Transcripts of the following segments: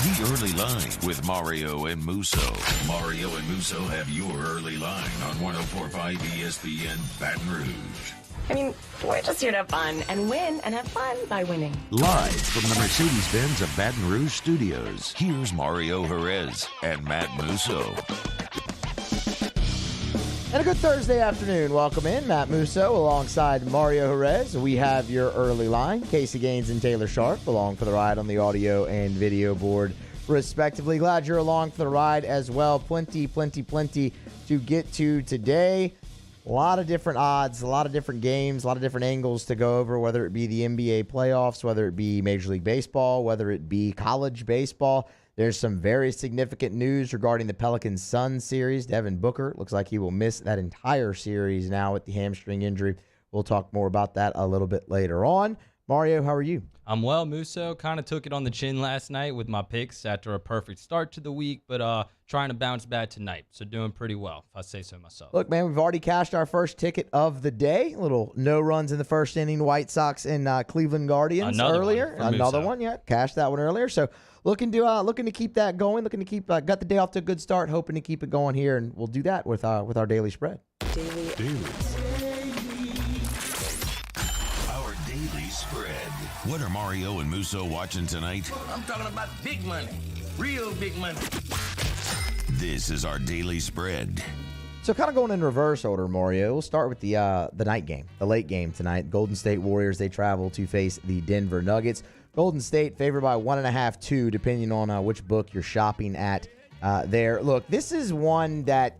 The Early Line with Mario and Musso. Mario and Musso have your early line on 104.5 ESPN Baton Rouge. I mean, we're just here to have fun and win and have fun by winning. Live from the Mercedes-Benz of Baton Rouge studios, here's Mario Jerez and Matt Musso. And a good Thursday afternoon. Welcome in. Matt Musso alongside Mario Jerez. We have your early line. Casey Gaines and Taylor Sharp along for the ride on the audio and video board, respectively. Glad you're along for the ride as well. Plenty to get to today. A lot of different odds, a lot of different games, a lot of different angles to go over, whether it be the NBA playoffs, whether it be Major League Baseball, whether it be college baseball. There's some very significant news regarding the Pelicans-Suns series. Devin Booker looks like he will miss that entire series now with the hamstring injury. We'll talk more about that a little bit later on. Mario, how are you? I'm well, Musso. Kind of took it on the chin last night with my picks after a perfect start to the week, but trying to bounce back tonight. So doing pretty well, if I say so myself. Look, man, we've already cashed our first ticket of the day. A little no runs in the first inning, White Sox and Cleveland Guardians earlier. Another one, yeah. Cashed that one earlier. So looking to keep that going. Looking to keep got the day off to a good start. Hoping to keep it going here, and we'll do that with our daily spread. Daily spread. What are Mario and Musso watching tonight? I'm talking about big money, real big money. This is our daily spread. So kind of going in reverse order, Mario. We'll start with the night game, the late game tonight. Golden State Warriors, they travel to face the Denver Nuggets. Golden State favored by 1.5, 2, depending on which book you're shopping at there. Look, this is one that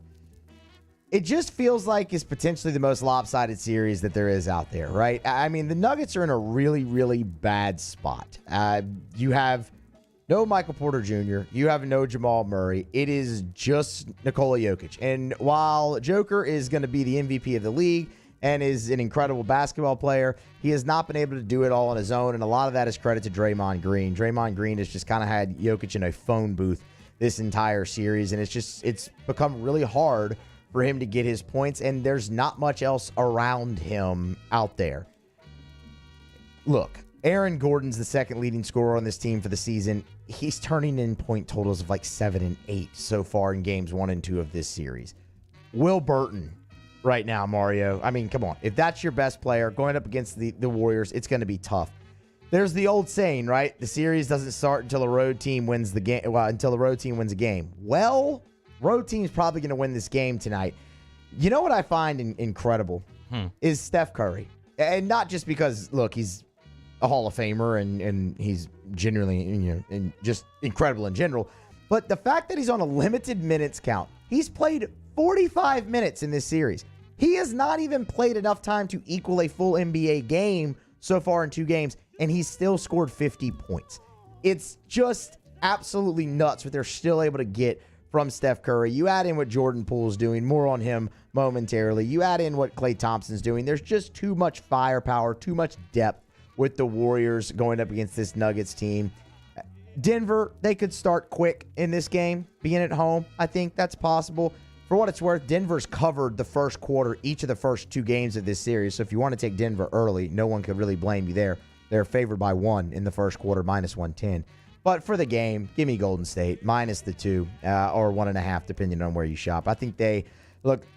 it just feels like is potentially the most lopsided series that there is out there, right? I mean, the Nuggets are in a really, really bad spot. You have no Michael Porter Jr. You have no Jamal Murray. It is just Nikola Jokic. And while Joker is going to be the MVP of the league and is an incredible basketball player, he has not been able to do it all on his own, and a lot of that is credit to Draymond Green. Draymond Green has just kind of had Jokic in a phone booth this entire series, and it's become really hard for him to get his points, and there's not much else around him out there. Look, Aaron Gordon's the second leading scorer on this team for the season. He's turning in point totals of like 7 and 8 so far in games 1 and 2 of this series. Will Burton right now, Mario. I mean, come on. If that's your best player going up against the Warriors, it's going to be tough. There's the old saying, right? The series doesn't start until the road team wins the game. Well, until the road team wins a game. Well, road team's probably going to win this game tonight. You know what I find incredible is Steph Curry. And not just because, look, he's a Hall of Famer and he's genuinely, and just incredible in general. But the fact that he's on a limited minutes count, he's played 45 minutes in this series. He has not even played enough time to equal a full NBA game so far in 2 games, and he's still scored 50 points. It's just absolutely nuts what they're still able to get from Steph Curry. You add in what Jordan Poole's doing, more on him momentarily. You add in what Klay Thompson's doing. There's just too much firepower, too much depth with the Warriors going up against this Nuggets team. Denver, they could start quick in this game, being at home. I think that's possible. For what it's worth, Denver's covered the first quarter each of the first 2 games of this series. So if you want to take Denver early, no one could really blame you there. They're favored by 1 in the first quarter, minus 110. But for the game, give me Golden State, minus the 2 or 1.5, depending on where you shop. I think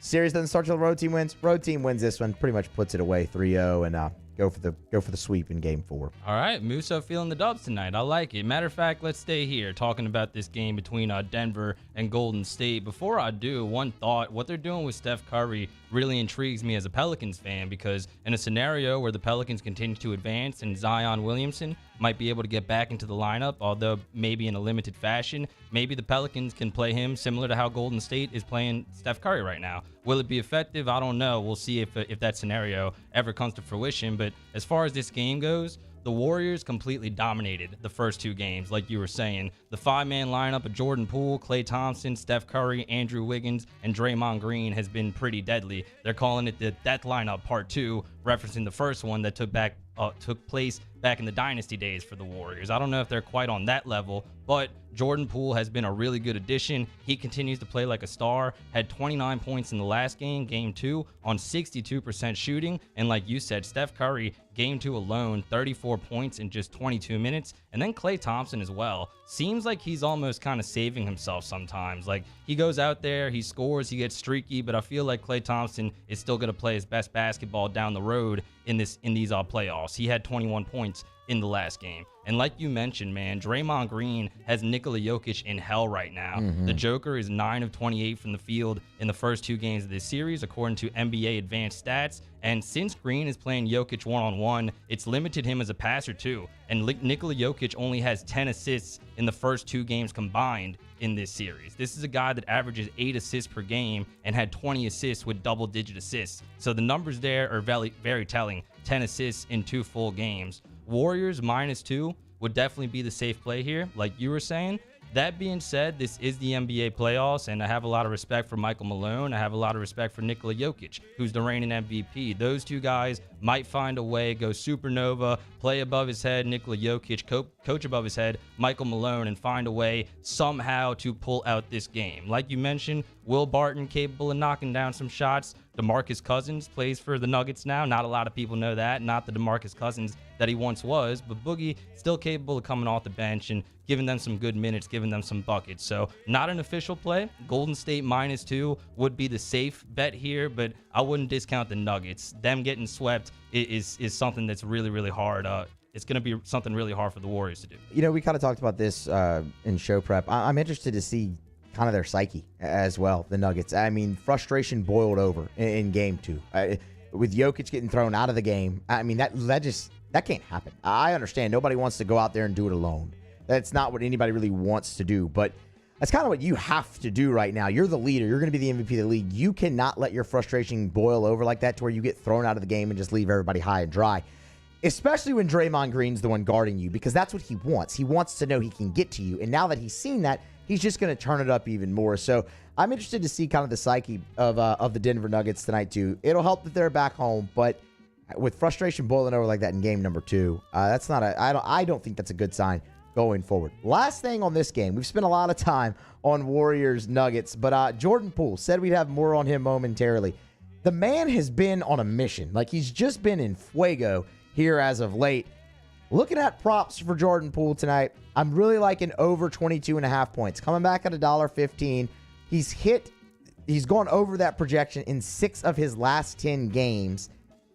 series doesn't start till the road team wins. Road team wins this one, pretty much puts it away 3-0, and go for the sweep in game 4. All right, Musso feeling the dubs tonight. I like it. Matter of fact, let's stay here talking about this game between Denver and Golden State. Before I do, one thought, what they're doing with Steph Curry really intrigues me as a Pelicans fan, because in a scenario where the Pelicans continue to advance and Zion Williamson might be able to get back into the lineup, although maybe in a limited fashion, maybe the Pelicans can play him similar to how Golden State is playing Steph Curry right now. Will it be effective? I don't know. We'll see if that scenario ever comes to fruition. But as far as this game goes, the Warriors completely dominated the first 2 games, like you were saying. The 5-man lineup of Jordan Poole, Klay Thompson, Steph Curry, Andrew Wiggins, and Draymond Green has been pretty deadly. They're calling it the Death Lineup Part 2, referencing the first one that took place back in the dynasty days for the Warriors. I don't know if they're quite on that level, but Jordan Poole has been a really good addition. He continues to play like a star, had 29 points in the last game, game 2, on 62% shooting. And like you said, Steph Curry, game 2 alone, 34 points in just 22 minutes. And then Klay Thompson as well. Seems like he's almost kind of saving himself sometimes. Like, he goes out there, he scores, he gets streaky, but I feel like Klay Thompson is still going to play his best basketball down the road in these playoffs. He had 21 points in the last game. And like you mentioned, man, Draymond Green has Nikola Jokic in hell right now. The Joker is 9 of 28 from the field in the first 2 games of this series, according to NBA advanced stats. And since Green is playing Jokic one-on-one, it's limited him as a passer too. And Nikola Jokic only has 10 assists in the first 2 games combined in this series. This is a guy that averages 8 assists per game and had 20 assists with double-digit assists. So the numbers there are very, very telling. 10 assists in 2 full games. Warriors -2 would definitely be the safe play here, like you were saying. That being said, this is the NBA playoffs, and I have a lot of respect for Michael Malone. I have a lot of respect for Nikola Jokic, who's the reigning MVP. Those 2 guys might find a way, go supernova, play above his head, Nikola Jokic, coach above his head, Michael Malone, and find a way somehow to pull out this game. Like you mentioned, Will Barton capable of knocking down some shots. DeMarcus Cousins plays for the Nuggets now. Not a lot of people know that. Not the DeMarcus Cousins that he once was, but Boogie still capable of coming off the bench and giving them some good minutes, giving them some buckets. So not an official play. Golden State -2 would be the safe bet here, but I wouldn't discount the Nuggets. Them getting swept is something that's really, really hard. It's going to be something really hard for the Warriors to do. You know, we kind of talked about this in show prep. I'm interested to see kind of their psyche as well, the Nuggets. I mean, frustration boiled over in game 2. With Jokic getting thrown out of the game, I mean, that can't happen. I understand nobody wants to go out there and do it alone. That's not what anybody really wants to do, but that's kind of what you have to do right now. You're the leader. You're going to be the MVP of the league. You cannot let your frustration boil over like that to where you get thrown out of the game and just leave everybody high and dry, especially when Draymond Green's the one guarding you, because that's what he wants. He wants to know he can get to you, and now that he's seen that, he's just going to turn it up even more. So I'm interested to see kind of the psyche of the Denver Nuggets tonight too. It'll help that they're back home, but with frustration boiling over like that in game number 2, that's not I don't think that's a good sign going forward. Last thing on this game, we've spent a lot of time on Warriors Nuggets, but Jordan Poole said we'd have more on him momentarily. The man has been on a mission. Like, he's just been in fuego here as of late. Looking at props for Jordan Poole tonight, I'm really liking over 22.5 points. Coming back at $1.15. He's gone over that projection in 6 of his last 10 games.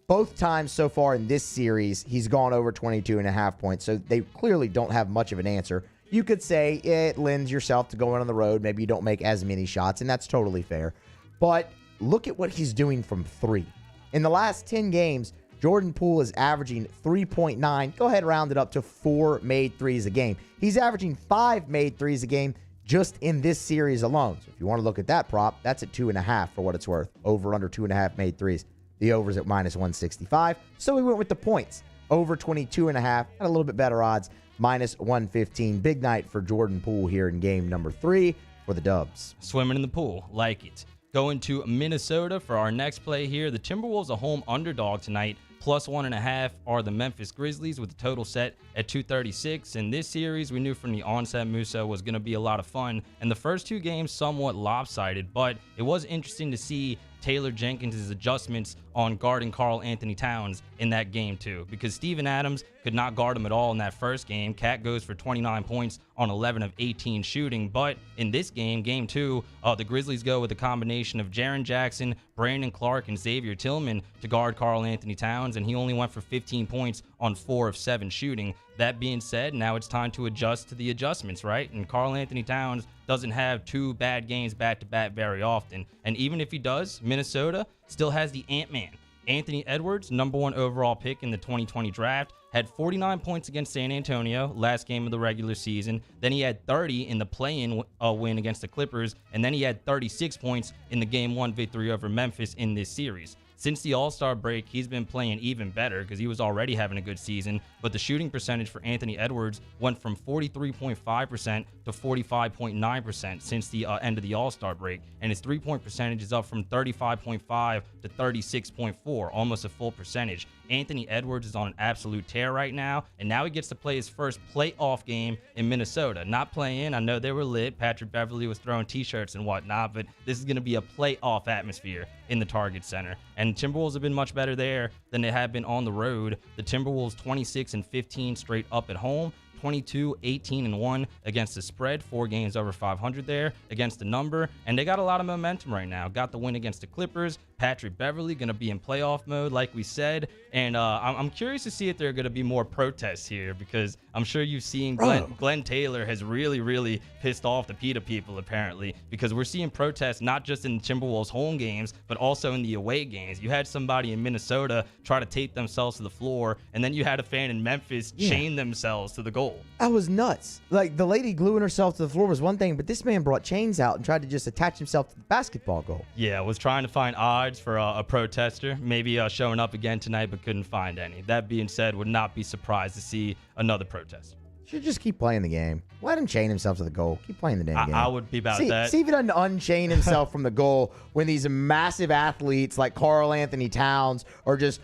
Both times so far in this series, he's gone over 22.5 points. So they clearly don't have much of an answer. You could say it lends yourself to going on the road. Maybe you don't make as many shots, and that's totally fair. But look at what he's doing from 3. In the last 10 games, Jordan Poole is averaging 3.9. Go ahead, round it up to 4 made threes a game. He's averaging 5 made threes a game just in this series alone. So if you want to look at that prop, that's at 2.5 for what it's worth. Over under 2.5 made threes. The over's at -165. So we went with the points. Over 22.5 at a little bit better odds. -115. Big night for Jordan Poole here in game number 3 for the Dubs. Swimming in the pool, like it. Going to Minnesota for our next play here. The Timberwolves a home underdog tonight. +1.5 are the Memphis Grizzlies with the total set at 236. In this series, we knew from the onset Musa was going to be a lot of fun. And the first 2 games somewhat lopsided, but it was interesting to see Taylor Jenkins' adjustments on guarding Karl Anthony Towns in that game too, because Steven Adams could not guard him at all in that first game. Cat goes for 29 points on 11 of 18 shooting, but in this game, game 2, the Grizzlies go with a combination of Jaren Jackson, Brandon Clark, and Xavier Tillman to guard Karl Anthony Towns, and he only went for 15 points on 4 of 7 shooting. That being said, now it's time to adjust to the adjustments, right? And Karl Anthony Towns doesn't have 2 bad games back-to-back very often. And even if he does, Minnesota still has the Ant-Man. Anthony Edwards, number 1 overall pick in the 2020 draft, had 49 points against San Antonio last game of the regular season. Then he had 30 in the play-in win against the Clippers. And then he had 36 points in the Game 1 victory over Memphis in this series. Since the All-Star break, he's been playing even better because he was already having a good season. But the shooting percentage for Anthony Edwards went from 43.5% to 45.9% since the end of the All-Star break. And his three-point percentage is up from 35.5 to 36.4, almost a full percentage. Anthony Edwards is on an absolute tear right now, and now he gets to play his first playoff game in Minnesota. Not playing, I know they were lit. Patrick Beverley was throwing t-shirts and whatnot, but this is going to be a playoff atmosphere in the Target Center. And Timberwolves have been much better there than they have been on the road. The Timberwolves 26-15 straight up at home. 22-18-1 against the spread, 4 games over 500 there against the number, and they got a lot of momentum right now. Got the win against the Clippers. Patrick Beverley going to be in playoff mode, like we said, and I'm curious to see if there are going to be more protests here, because I'm sure you've seen Glenn Taylor has really pissed off the PETA people, apparently, because we're seeing protests not just in the Timberwolves home games, but also in the away games. You had somebody in Minnesota try to tape themselves to the floor, and then you had a fan in Memphis chain themselves to the goal. That was nuts. Like, the lady gluing herself to the floor was one thing, but this man brought chains out and tried to just attach himself to the basketball goal. Yeah, was trying to find odds for a protester, maybe showing up again tonight, but couldn't find any. That being said, would not be surprised to see another protest. Should just keep playing the game. Let him chain himself to the goal. Keep playing the damn game. I would be about that. See if he doesn't unchain himself from the goal when these massive athletes like Karl Anthony Towns are just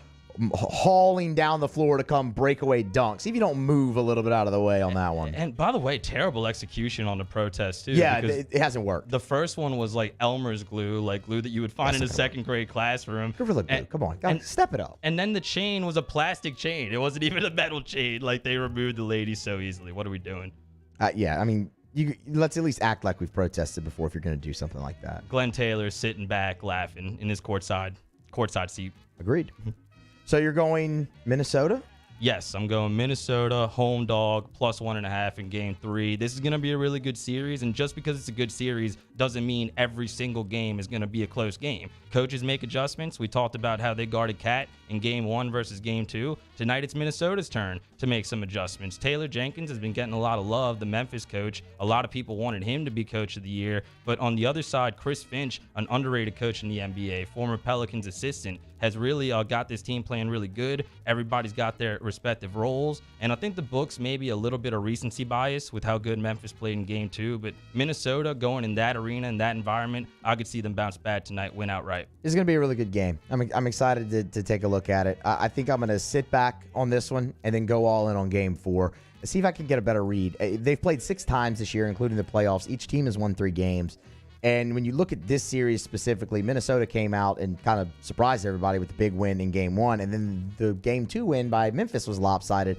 hauling down the floor to come breakaway dunks. See if you don't move a little bit out of the way on that one. And by the way, terrible execution on the protest too. Yeah, it hasn't worked. The first one was like Elmer's glue, like glue that you would find in a second grade classroom. Gorilla glue. Come on, step it up. And then the chain was a plastic chain. It wasn't even a metal chain. Like, they removed the lady so easily. What are we doing? Yeah, I mean, let's at least act like we've protested before if you're going to do something like that. Glenn Taylor sitting back laughing in his courtside seat. Agreed. So you're going Minnesota? Yes, I'm going Minnesota, home dog, plus 1.5 in game 3. This is going to be a really good series, and just because it's a good series doesn't mean every single game is going to be a close game. Coaches make adjustments. We talked about how they guarded Cat in game 1 versus game 2. Tonight it's Minnesota's turn to make some adjustments. Taylor Jenkins has been getting a lot of love, the Memphis coach. A lot of people wanted him to be coach of the year, but on the other side, Chris Finch, an underrated coach in the NBA, former Pelicans assistant, has really got this team playing really good. Everybody's got their respective roles, and I think the books maybe a little bit of recency bias with how good Memphis played in game 2, but Minnesota going in that arena, in that environment, I could see them bounce back tonight, win outright. It's going to be a really good game. I'm excited to take a look at it. I think I'm going to sit back on this one and then go all in on game 4. See if I can get a better read. They've played 6 times this year, including the playoffs. Each team has won 3 games. And when you look at this series specifically, Minnesota came out and kind of surprised everybody with the big win in game 1. And then the game 2 win by Memphis was lopsided.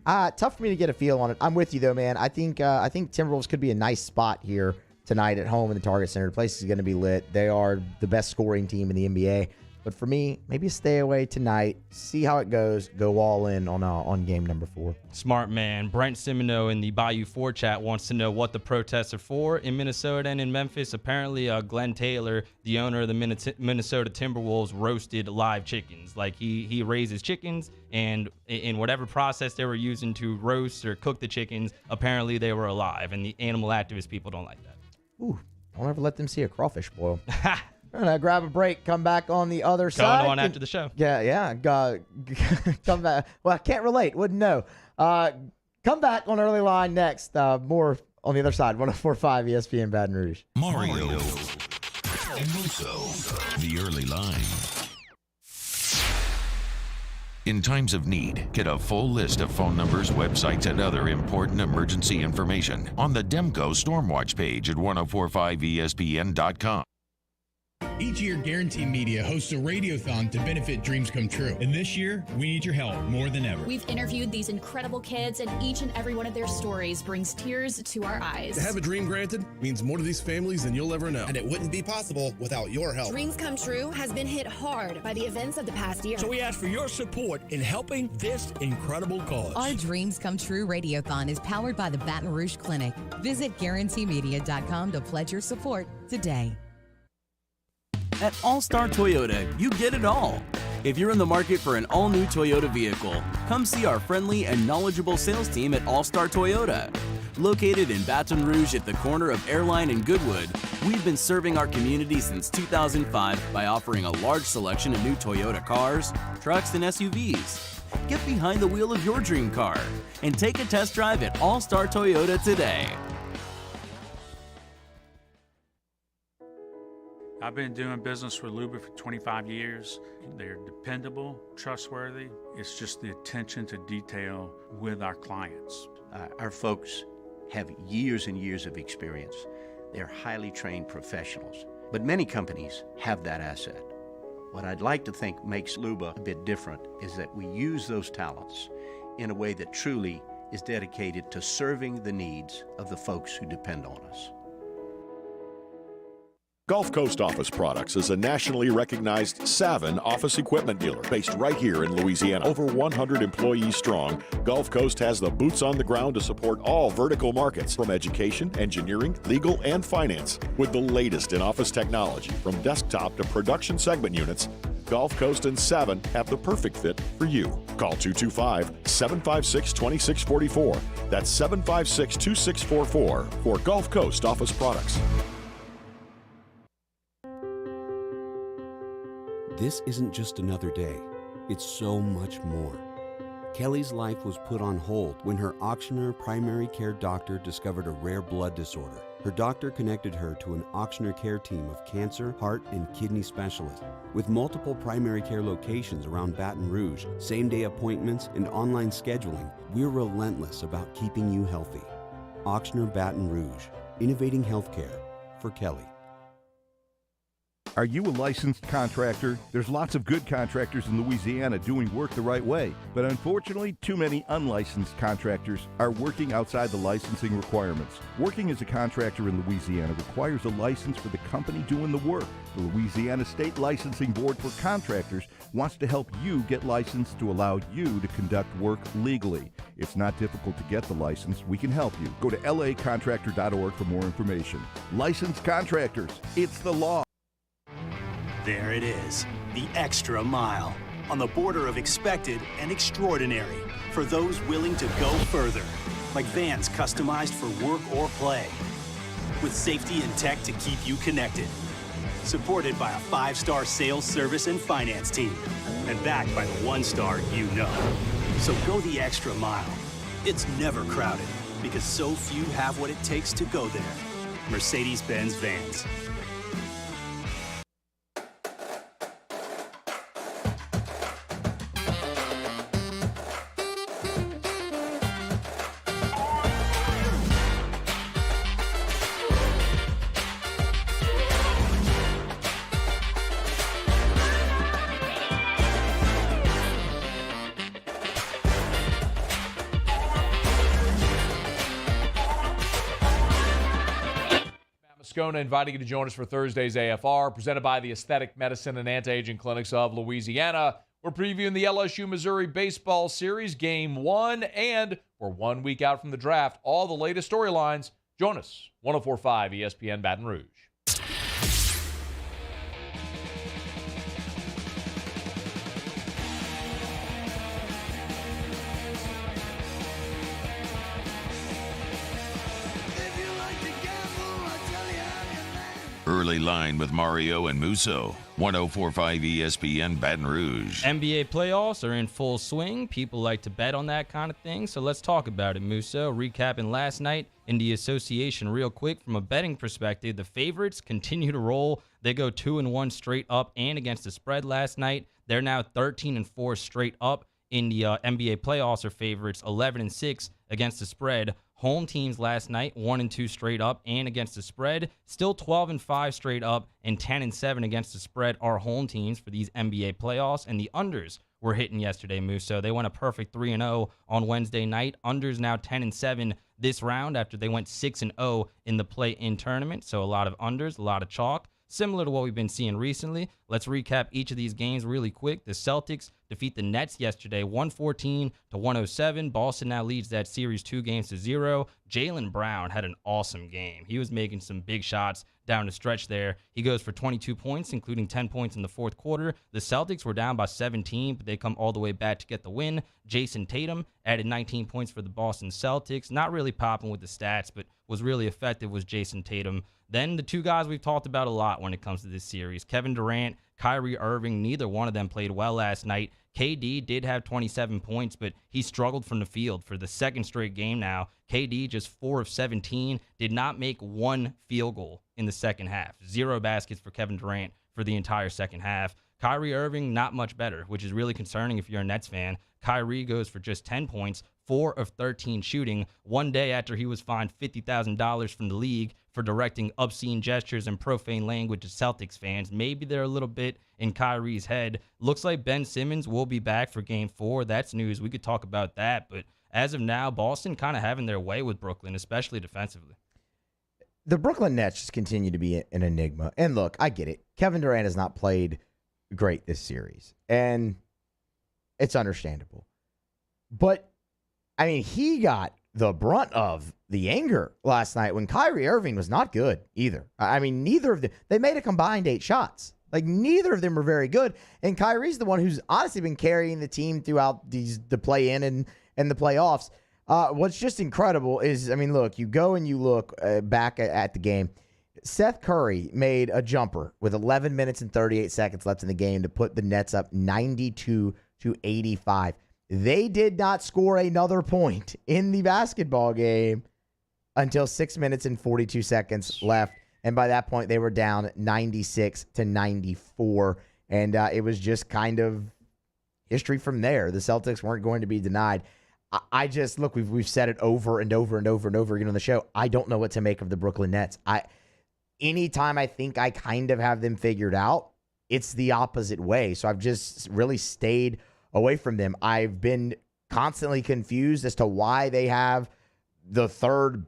Tough for me to get a feel on it. I'm with you, though, man. I think Timberwolves could be a nice spot here tonight at home in the Target Center. The place is going to be lit. They are the best scoring team in the NBA. But for me, maybe stay away tonight, see how it goes, go all in on game number 4. Smart man. Brent Simoneau in the Bayou 4 chat wants to know what the protests are for in Minnesota and in Memphis. Apparently, Glenn Taylor, the owner of the Minnesota Timberwolves, roasted live chickens. Like, he raises chickens, and in whatever process they were using to roast or cook the chickens, apparently they were alive, and the animal activist people don't like that. Ooh, don't ever let them see a crawfish boil. We're going to grab a break, come back on the other side. Going on after the show. Yeah. Come back. Well, I can't relate. Wouldn't know. Come back on Early Line next. More on the other side. 104.5 ESPN Baton Rouge. Mario and Musso, the Early Line. In times of need, get a full list of phone numbers, websites, and other important emergency information on the Demco Stormwatch page at 1045ESPN.com. Each year, Guarantee Media hosts a radiothon to benefit dreams come true. And this year, we need your help more than ever. We've interviewed these incredible kids, and each and every one of their stories brings tears to our eyes. To have a dream granted means more to these families than you'll ever know. And it wouldn't be possible without your help. Dreams Come True has been hit hard by the events of the past year. So we ask for your support in helping this incredible cause. Our Dreams Come True Radiothon is powered by the Baton Rouge Clinic. Visit GuaranteeMedia.com to pledge your support today. At All-Star Toyota, you get it all. If you're in the market for an all-new Toyota vehicle, come see our friendly and knowledgeable sales team at All-Star Toyota. Located in Baton Rouge at the corner of Airline and Goodwood, we've been serving our community since 2005 by offering a large selection of new Toyota cars, trucks, and SUVs. Get behind the wheel of your dream car and take a test drive at All Star Toyota today. I've been doing business with Luba for 25 years. They're dependable, trustworthy. It's just the attention to detail with our clients. Our folks have years and years of experience. They're highly trained professionals, but many companies have that asset. What I'd like to think makes Luba a bit different is that we use those talents in a way that truly is dedicated to serving the needs of the folks who depend on us. Gulf Coast Office Products is a nationally recognized Savin office equipment dealer based right here in Louisiana. Over 100 employees strong, Gulf Coast has the boots on the ground to support all vertical markets, from education, engineering, legal, and finance. With the latest in office technology, from desktop to production segment units, Gulf Coast and Savin have the perfect fit for you. Call 225-756-2644. That's 756-2644 for Gulf Coast Office Products. This isn't just another day. It's so much more. Kelly's life was put on hold when her auctioneer primary care doctor discovered a rare blood disorder. Her doctor connected her to an auctioneer care team of cancer, heart, and kidney specialists. With multiple primary care locations around Baton Rouge, same-day appointments, and online scheduling, we're relentless about keeping you healthy. Auctioneer Baton Rouge, innovating healthcare for Kelly. Are you a licensed contractor? There's lots of good contractors in Louisiana doing work the right way, but unfortunately, too many unlicensed contractors are working outside the licensing requirements. Working as a contractor in Louisiana requires a license for the company doing the work. The Louisiana State Licensing Board for Contractors wants to help you get licensed to allow you to conduct work legally. It's not difficult to get the license. We can help you. Go to lacontractor.org for more information. Licensed contractors, it's the law. There it is, the extra mile, on the border of expected and extraordinary, for those willing to go further, like vans customized for work or play, with safety and tech to keep you connected, supported by a 5-star sales, service, and finance team, and backed by the 1-star you know. So go the extra mile. It's never crowded, because so few have what it takes to go there. Mercedes-Benz Vans. Moscona inviting you to join us for Thursday's AFR, presented by the Aesthetic Medicine and Anti-Aging Clinics of Louisiana. We're previewing the LSU-Missouri Baseball Series Game 1, and we're 1 week out from the draft. All the latest storylines. Join us, 104.5 ESPN Baton Rouge. Early Line with Mario and Musso. 104.5 ESPN Baton Rouge. NBA playoffs are in full swing. People like to bet on that kind of thing, so let's talk about it, Musso. Recapping last night in the association real quick. From a betting perspective, the favorites continue to roll. They go 2-1 straight up and against the spread last night. They're now 13-4 straight up in the NBA playoffs. Are favorites 11-6 against the spread. Home teams last night 1-2 straight up and against the spread. Still 12-5 straight up and 10-7 against the spread are home teams for these NBA playoffs. And the unders were hitting yesterday, Musso. They went a perfect 3-0 on Wednesday night. Unders now 10-7 this round after they went 6-0 in the play-in tournament. So a lot of unders, a lot of chalk. Similar to what we've been seeing recently. Let's recap each of these games really quick. The Celtics defeat the Nets yesterday, 114-107. Boston now leads that series 2-0. Jaylen Brown had an awesome game. He was making some big shots down the stretch there. He goes for 22 points, including 10 points in the fourth quarter. The Celtics were down by 17, but they come all the way back to get the win. Jason Tatum added 19 points for the Boston Celtics. Not really popping with the stats, but was really effective was Jason Tatum. Then the two guys we've talked about a lot when it comes to this series, Kevin Durant, Kyrie Irving, neither one of them played well last night. KD did have 27 points, but he struggled from the field for the second straight game now. KD just 4 of 17, did not make one field goal in the second half. 0 baskets for Kevin Durant for the entire second half. Kyrie Irving, not much better, which is really concerning if you're a Nets fan. Kyrie goes for just 10 points, 4 of 13 shooting, one day after he was fined $50,000 from the league for directing obscene gestures and profane language to Celtics fans. Maybe they're a little bit in Kyrie's head. Looks like Ben Simmons will be back for Game 4. That's news. We could talk about that. But as of now, Boston kind of having their way with Brooklyn, especially defensively. The Brooklyn Nets just continue to be an enigma. And look, I get it. Kevin Durant has not played great this series. And it's understandable. But, I mean, he got the brunt of the anger last night when Kyrie Irving was not good either. I mean, neither of them. They made a combined 8 shots. Like, neither of them were very good. And Kyrie's the one who's honestly been carrying the team throughout the play-in and the playoffs. What's just incredible is, I mean, look, you go and you look back at the game. Seth Curry made a jumper with 11 minutes and 38 seconds left in the game to put the Nets up 92-85. They did not score another point in the basketball game until 6 minutes and 42 seconds left. And by that point, they were down 96-94. And it was just kind of history from there. The Celtics weren't going to be denied. I just, look, we've said it over and over and over and over again on the show. I don't know what to make of the Brooklyn Nets. Anytime I think I kind of have them figured out, it's the opposite way. So I've just really stayed away from them. I've been constantly confused as to why they have the third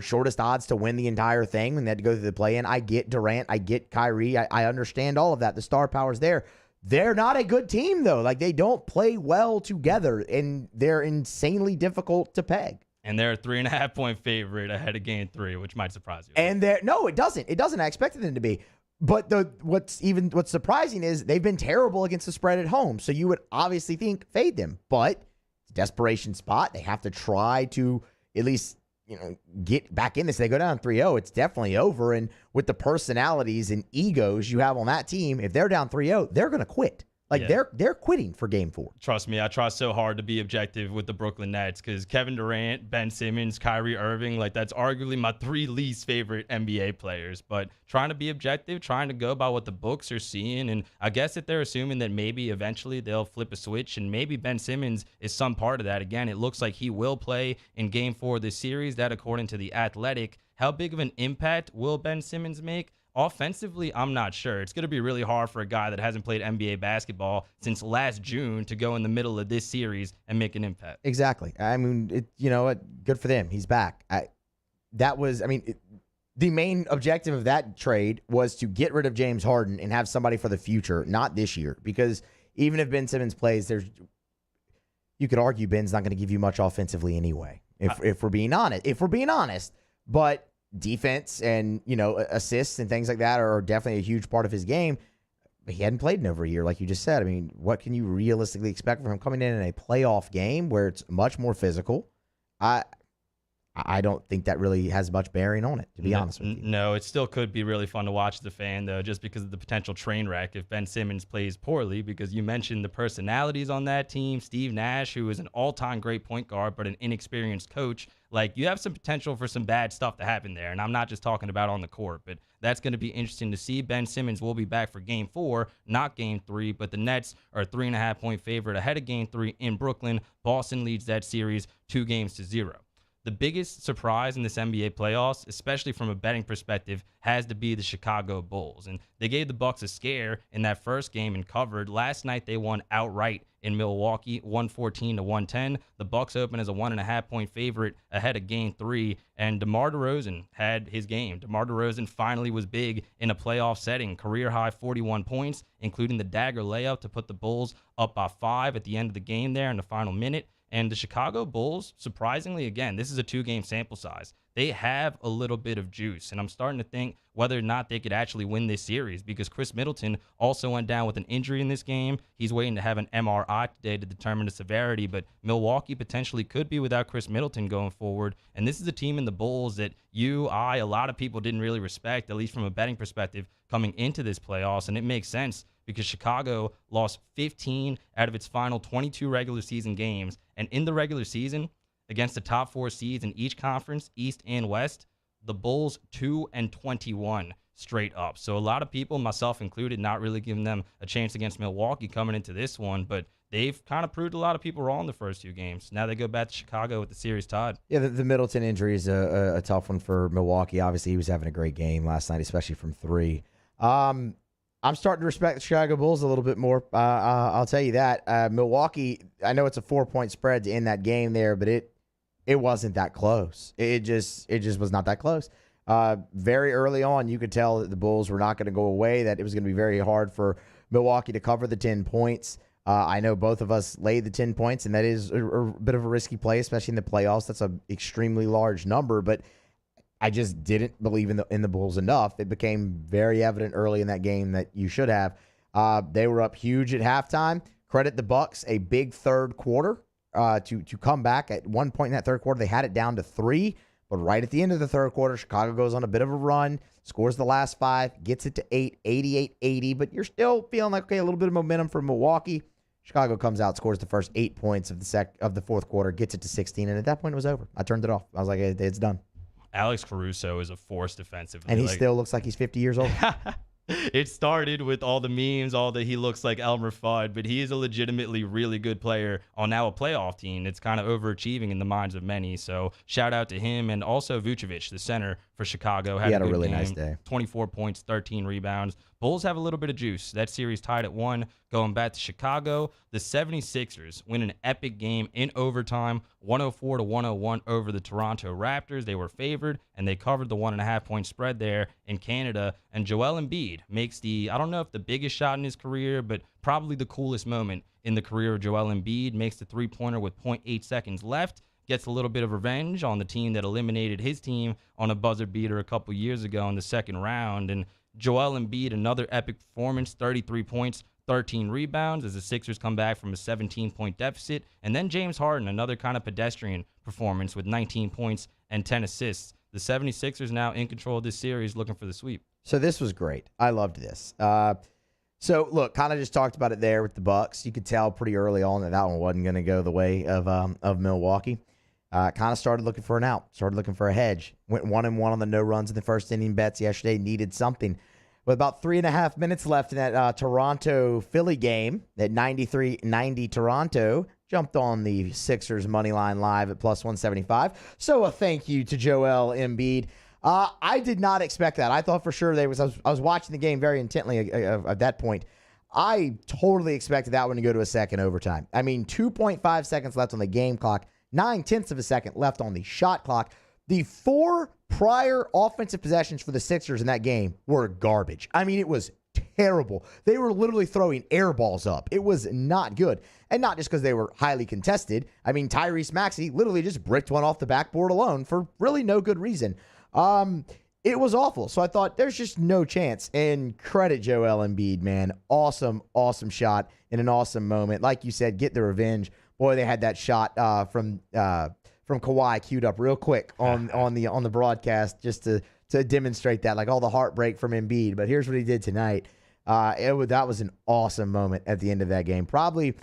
shortest odds to win the entire thing when they had to go through the play-in. I get Durant. I get Kyrie. I understand all of that. The star power's there. They're not a good team, though. Like, they don't play well together, and they're insanely difficult to peg. And they're a 3.5-point favorite ahead of Game 3, which might surprise you. And no, it doesn't. It doesn't. I expected them to be. But what's surprising is they've been terrible against the spread at home. So you would obviously think fade them. But it's a desperation spot. They have to try to at least, get back in this. They go down 3-0. It's definitely over. And with the personalities and egos you have on that team, if they're down 3-0, they're going to quit. Like, they're quitting for Game 4. Trust me, I try so hard to be objective with the Brooklyn Nets because Kevin Durant, Ben Simmons, Kyrie Irving, like, that's arguably my 3 least favorite NBA players. But trying to be objective, trying to go by what the books are seeing. And I guess if they're assuming that maybe eventually they'll flip a switch and maybe Ben Simmons is some part of that. Again, it looks like he will play in Game 4 of this series. That, according to The Athletic. How big of an impact will Ben Simmons make? Offensively, I'm not sure. It's going to be really hard for a guy that hasn't played NBA basketball since last June to go in the middle of this series and make an impact. Exactly. I mean, you know what? Good for them. He's back. The main objective of that trade was to get rid of James Harden and have somebody for the future, not this year. Because even if Ben Simmons plays, you could argue Ben's not going to give you much offensively anyway. If we're being honest, but defense and, assists and things like that are definitely a huge part of his game. But he hadn't played in over a year, like you just said. I mean, what can you realistically expect from him coming in a playoff game where it's much more physical? I don't think that really has much bearing on it, to be honest with you. No, it still could be really fun to watch as a fan, though, just because of the potential train wreck if Ben Simmons plays poorly, because you mentioned the personalities on that team. Steve Nash, who is an all-time great point guard, but an inexperienced coach. Like, you have some potential for some bad stuff to happen there, and I'm not just talking about on the court, but that's going to be interesting to see. Ben Simmons will be back for Game 4, not Game 3, but the Nets are a 3.5-point favorite ahead of Game 3 in Brooklyn. Boston leads that series 2-0. the biggest surprise in this NBA playoffs, especially from a betting perspective, has to be the Chicago Bulls. And they gave the Bucks a scare in that first game and covered. Last night they won outright in Milwaukee, 114-110. The Bucks open as a 1.5-point favorite ahead of Game 3, and DeMar DeRozan had his game. DeMar DeRozan finally was big in a playoff setting, career-high 41 points, including the dagger layup to put the Bulls up by 5 at the end of the game there in the final minute. And the Chicago Bulls, surprisingly, again, this is a 2-game sample size. They have a little bit of juice, and I'm starting to think whether or not they could actually win this series because Chris Middleton also went down with an injury in this game. He's waiting to have an MRI today to determine the severity, but Milwaukee potentially could be without Chris Middleton going forward. And this is a team in the Bulls that a lot of people didn't really respect, at least from a betting perspective, coming into this playoffs, and it makes sense because Chicago lost 15 out of its final 22 regular season games. And in the regular season, against the top 4 seeds in each conference, East and West, the Bulls 2-21 straight up. So a lot of people, myself included, not really giving them a chance against Milwaukee coming into this one, but they've kind of proved a lot of people wrong the first 2 games. Now they go back to Chicago with the series tied. Yeah, the Middleton injury is a tough one for Milwaukee. Obviously, he was having a great game last night, especially from 3. I'm starting to respect the Chicago Bulls a little bit more. I'll tell you that. Milwaukee, I know it's a 4-point spread to end that game there, but it wasn't that close. It just was not that close. Very early on, you could tell that the Bulls were not going to go away, that it was going to be very hard for Milwaukee to cover the 10 points. I know both of us laid the 10 points, and that is a bit of a risky play, especially in the playoffs. That's an extremely large number, but I just didn't believe in the Bulls enough. It became very evident early in that game that you should have. They were up huge at halftime. Credit the Bucks, a big third quarter to come back. At one point in that third quarter, they had it down to 3, but right at the end of the third quarter, Chicago goes on a bit of a run, scores the last 5, gets it to 8, 88-80, but you're still feeling like, okay, a little bit of momentum from Milwaukee. Chicago comes out, scores the first 8 points of the fourth quarter, gets it to 16, and at that point it was over. I turned it off. I was like, it's done. Alex Caruso is a force defensively. And he still looks like he's 50 years old. It started with all the memes, all that he looks like Elmer Fudd, but he is a legitimately really good player on now a playoff team. It's kind of overachieving in the minds of many. So shout out to him, and also Vucevic, the center for Chicago. He had a really game. nice day. 24 points, 13 rebounds. Bulls have a little bit of juice. That series tied at 1, going back to Chicago. The 76ers win an epic game in overtime, 104-101 over the Toronto Raptors. They were favored, and they covered the 1.5-point spread there in Canada. And Joel Embiid makes I don't know if the biggest shot in his career, but probably the coolest moment in the career of Joel Embiid. Makes the 3-pointer with 0.8 seconds left. Gets a little bit of revenge on the team that eliminated his team on a buzzer beater a couple years ago in the second round. And Joel Embiid, another epic performance, 33 points, 13 rebounds as the Sixers come back from a 17-point deficit. And then James Harden, another kind of pedestrian performance with 19 points and 10 assists. The 76ers now in control of this series, looking for the sweep. So this was great. I loved this. So, look, kind of just talked about it there with the Bucks. You could tell pretty early on that one wasn't going to go the way of Milwaukee. Kind of started looking for an out, started looking for a hedge. Went 1-1 on the no runs in the first inning bets yesterday. Needed something. With about 3.5 minutes left in that Toronto-Philly game, that 93-90 Toronto jumped on the Sixers money line live at plus 175. So a thank you to Joel Embiid. I did not expect that. I thought for sure I was watching the game very intently at that point. I totally expected that one to go to a second overtime. I mean, 2.5 seconds left on the game clock, 0.9 of a second left on the shot clock. The 4 prior offensive possessions for the Sixers in that game were garbage. I mean, it was terrible. They were literally throwing air balls up. It was not good. And not just because they were highly contested. I mean, Tyrese Maxey literally just bricked one off the backboard alone for really no good reason. It was awful. So I thought there's just no chance. And credit Joel Embiid, man. Awesome, awesome shot in an awesome moment. Like you said, get the revenge. Boy, they had that shot from Kawhi queued up real quick on the broadcast just to demonstrate that, like all the heartbreak from Embiid. But here's what he did tonight. That was an awesome moment at the end of that game. Probably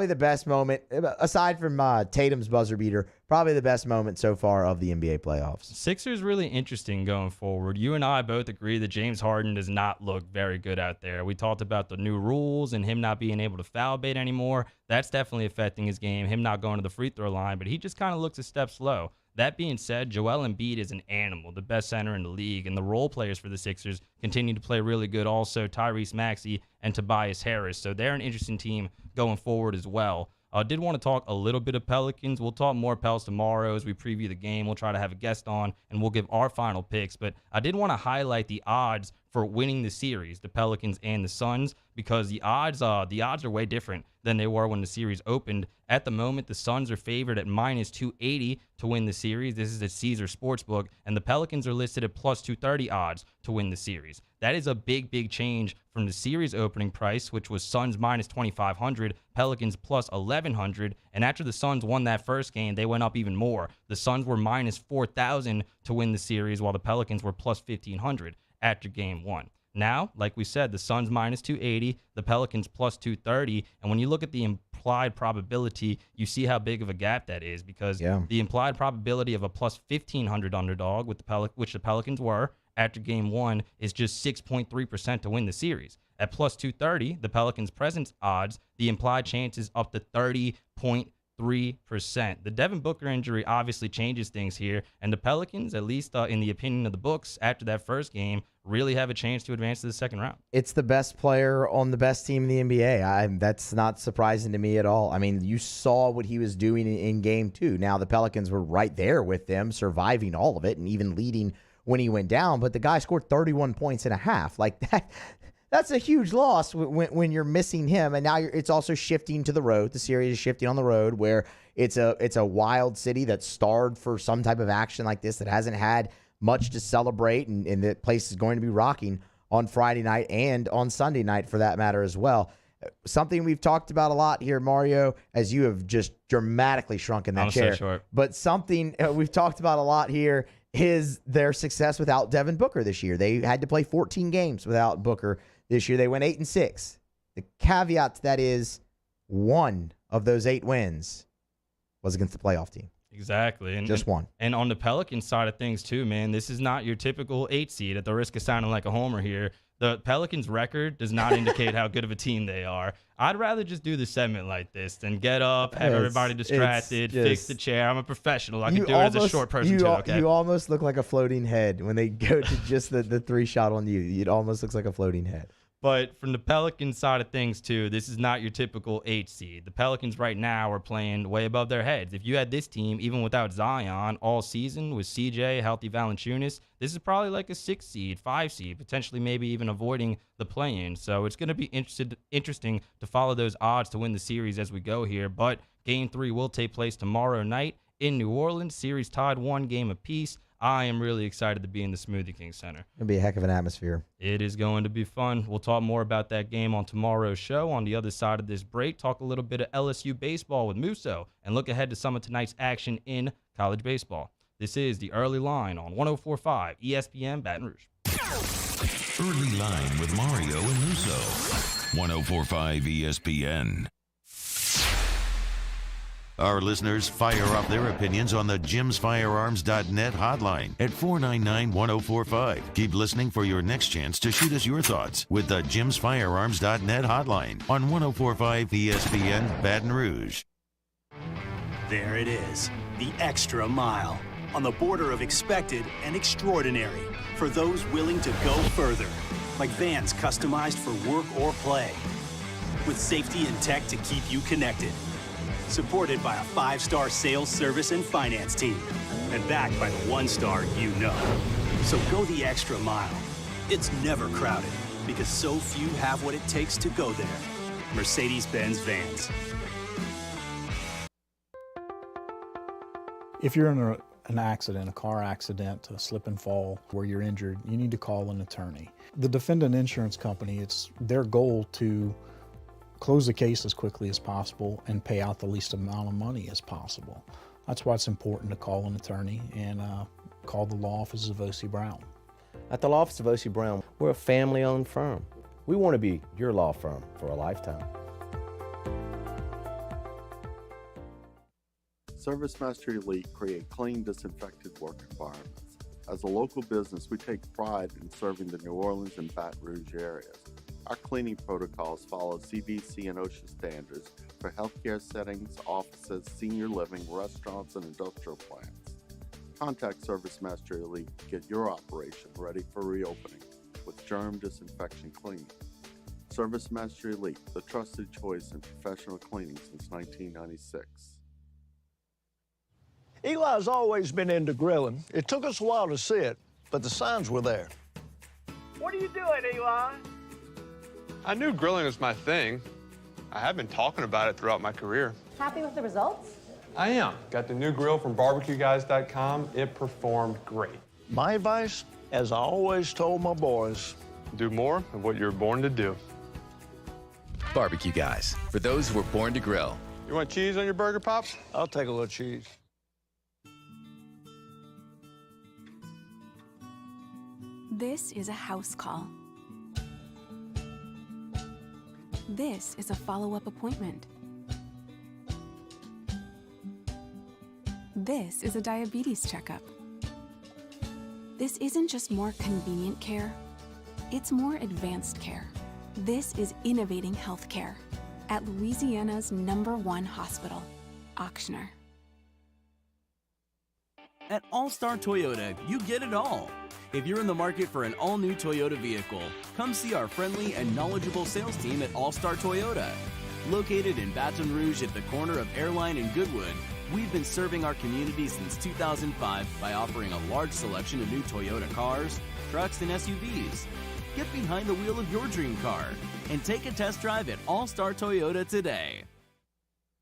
the best moment, aside from Tatum's buzzer beater, probably the best moment so far of the NBA playoffs. Sixers really interesting going forward. You and I both agree that James Harden does not look very good out there. We talked about the new rules and him not being able to foul bait anymore. That's definitely affecting his game, him not going to the free throw line, but he just kind of looks a step slow. That being said, Joel Embiid is an animal, the best center in the league, and the role players for the Sixers continue to play really good also, Tyrese Maxey and Tobias Harris. So they're an interesting team going forward as well. I did want to talk a little bit of Pelicans. We'll talk more Pels tomorrow as we preview the game. We'll try to have a guest on, and we'll give our final picks. But I did want to highlight the odds for winning the series, the Pelicans and the Suns, because the odds are way different than they were when the series opened. At the moment, the Suns are favored at minus 280 to win the series. This is at Caesar Sportsbook, and the Pelicans are listed at plus 230 odds to win the series. That is a big, big change from the series opening price, which was Suns minus 2,500, Pelicans plus 1,100. And after the Suns won that first game, they went up even more. The Suns were minus 4,000 to win the series, while the Pelicans were plus 1,500 after game one. Now, like we said, the Suns minus 280, the Pelicans plus 230. And when you look at the implied probability, you see how big of a gap that is, because the implied probability of a plus 1,500 underdog, with which the Pelicans were after game one, is just 6.3% to win the series. At plus 230, the Pelicans' presence odds, the implied chance is up to 30.3%. The Devin Booker injury obviously changes things here, and the Pelicans, at least in the opinion of the books, after that first game, really have a chance to advance to the second round. It's the best player on the best team in the NBA. That's not surprising to me at all. I mean, you saw what he was doing in game two. Now, the Pelicans were right there with them, surviving all of it and even leading when he went down, but the guy scored 31 points in a half. Like that. That's a huge loss when you're missing him, and now it's also shifting to the road. The series is shifting on the road, where it's a wild city that's starved for some type of action like this, that hasn't had much to celebrate, and the place is going to be rocking on Friday night and on Sunday night for that matter as well. Something we've talked about a lot here, Mario, as you have just dramatically shrunk in that chair. So short. But something we've talked about a lot here is their success without Devin Booker this year. They had to play 14 games without Booker this year. They went 8-6. The caveat to that is one of those 8 wins was against the playoff team. Exactly. And just one. And on the Pelicans side of things too, man, this is not your typical 8 seed. At the risk of sounding like a homer here, the Pelicans' record does not indicate how good of a team they are. I'd rather just do the segment like this than get up, have everybody distracted, fix the chair. I'm a professional. I can do it as a short person too, okay? You almost look like a floating head when they go to just the 3 shot on you. It almost looks like a floating head. But from the Pelicans side of things, too, this is not your typical 8 seed. The Pelicans right now are playing way above their heads. If you had this team, even without Zion, all season with CJ, healthy Valanciunas, this is probably like a 6 seed, 5 seed, potentially maybe even avoiding the play-in. So it's going to be interesting to follow those odds to win the series as we go here. But Game 3 will take place tomorrow night in New Orleans. Series tied 1 game apiece. I am really excited to be in the Smoothie King Center. It'll be a heck of an atmosphere. It is going to be fun. We'll talk more about that game on tomorrow's show. On the other side of this break, talk a little bit of LSU baseball with Musso and look ahead to some of tonight's action in college baseball. This is The Early Line on 104.5 ESPN Baton Rouge. Early Line with Mario and Musso. 104.5 ESPN. Our listeners fire off their opinions on the jimsfirearms.net hotline at 499-1045. Keep listening for your next chance to shoot us your thoughts with the jimsfirearms.net hotline on 104.5 ESPN Baton Rouge. There it is, the extra mile, on the border of expected and extraordinary, for those willing to go further, like vans customized for work or play, with safety and tech to keep you connected. Supported by a 5-star sales, service, and finance team. And backed by the 1-star you know. So go the extra mile. It's never crowded, because so few have what it takes to go there. Mercedes-Benz Vans. If you're in an accident, a car accident, a slip and fall, where you're injured, you need to call an attorney. The defendant insurance company, it's their goal to close the case as quickly as possible and pay out the least amount of money as possible. That's why it's important to call an attorney and call the law offices of O.C. Brown. At the law office of O.C. Brown, we're a family-owned firm. We want to be your law firm for a lifetime. ServiceMaster Elite create clean, disinfected work environments. As a local business, we take pride in serving the New Orleans and Baton Rouge areas. Our cleaning protocols follow CDC and OSHA standards for healthcare settings, offices, senior living, restaurants, and industrial plants. Contact Service Master Elite to get your operation ready for reopening with germ disinfection cleaning. Service Master Elite, the trusted choice in professional cleaning since 1996. Eli's always been into grilling. It took us a while to see it, but the signs were there. What are you doing, Eli? I knew grilling was my thing. I have been talking about it throughout my career. Happy with the results? I am. Got the new grill from barbecueguys.com. It performed great. My advice, as I always told my boys, do more of what you're born to do. Barbecue Guys, for those who were born to grill. You want cheese on your burger, Pops? I'll take a little cheese. This is a house call. This is a follow-up appointment. This is a diabetes checkup. This isn't just more convenient care, it's more advanced care. This is innovating healthcare at Louisiana's #1 hospital, Ochsner. At All-Star Toyota, you get it all. If you're in the market for an all-new Toyota vehicle, come see our friendly and knowledgeable sales team at All-Star Toyota. Located in Baton Rouge at the corner of Airline and Goodwood, we've been serving our community since 2005 by offering a large selection of new Toyota cars, trucks, and SUVs. Get behind the wheel of your dream car and take a test drive at All-Star Toyota today.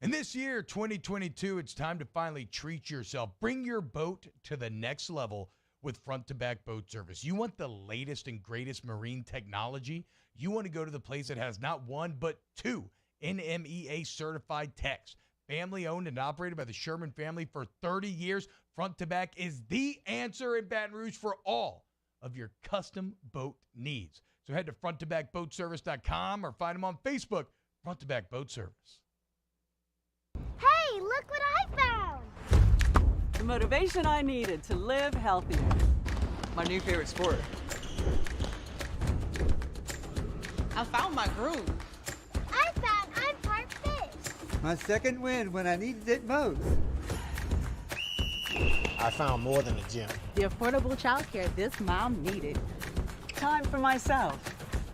And this year, 2022, it's time to finally treat yourself. Bring your boat to the next level with front-to-back boat service. You want the latest and greatest marine technology? You want to go to the place that has not one, but two NMEA-certified techs. Family-owned and operated by the Sherman family for 30 years, Front-to-Back is the answer in Baton Rouge for all of your custom boat needs. So head to front-to-backboatservice.com or find them on Facebook, Front-to-Back Boat Service. Hey, look what I found! The motivation I needed to live healthier. My new favorite sport. I found my groove. I found I'm part fish. My second win when I needed it most. I found more than a gym. The affordable childcare this mom needed. Time for myself.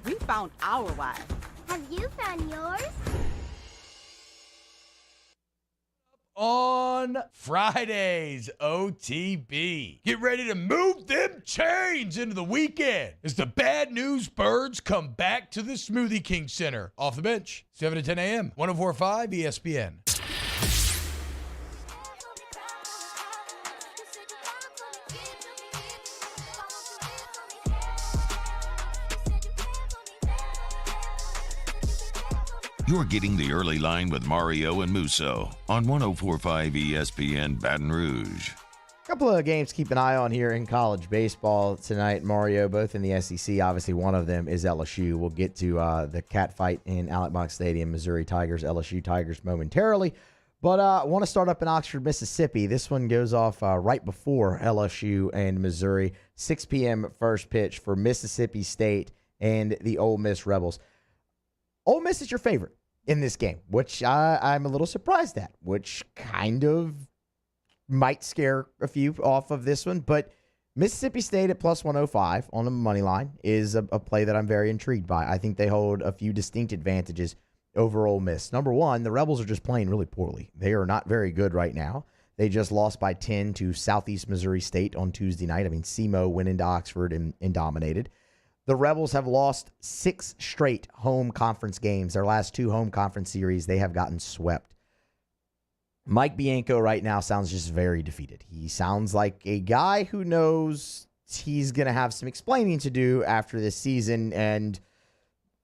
We found our why. Have you found yours? On Fridays, OTB. Get ready to move them chains into the weekend as the Bad News Birds come back to the Smoothie King Center. Off the bench, 7 to 10 a.m., 104.5 ESPN. You're getting the early line with Mario and Musso on 104.5 ESPN Baton Rouge. A couple of games to keep an eye on here in college baseball tonight, Mario, both in the SEC. Obviously, one of them is LSU. We'll get to the cat fight in Alex Box Stadium, Missouri Tigers, LSU Tigers momentarily. But I want to start up in Oxford, Mississippi. This one goes off right before LSU and Missouri. 6 p.m. first pitch for Mississippi State and the Ole Miss Rebels. Ole Miss is your favorite in this game, which I'm a little surprised at, which kind of might scare a few off of this one. But Mississippi State at plus 105 on the money line is a play that I'm very intrigued by. I think they hold a few distinct advantages over Ole Miss. Number one, the Rebels are just playing really poorly. They are not very good right now. They just lost by 10 to Southeast Missouri State on Tuesday night. I mean, SEMO went into Oxford and dominated. The Rebels have lost 6 straight home conference games. Their last 2 home conference series, they have gotten swept. Mike Bianco right now sounds just very defeated. He sounds like a guy who knows he's going to have some explaining to do after this season, and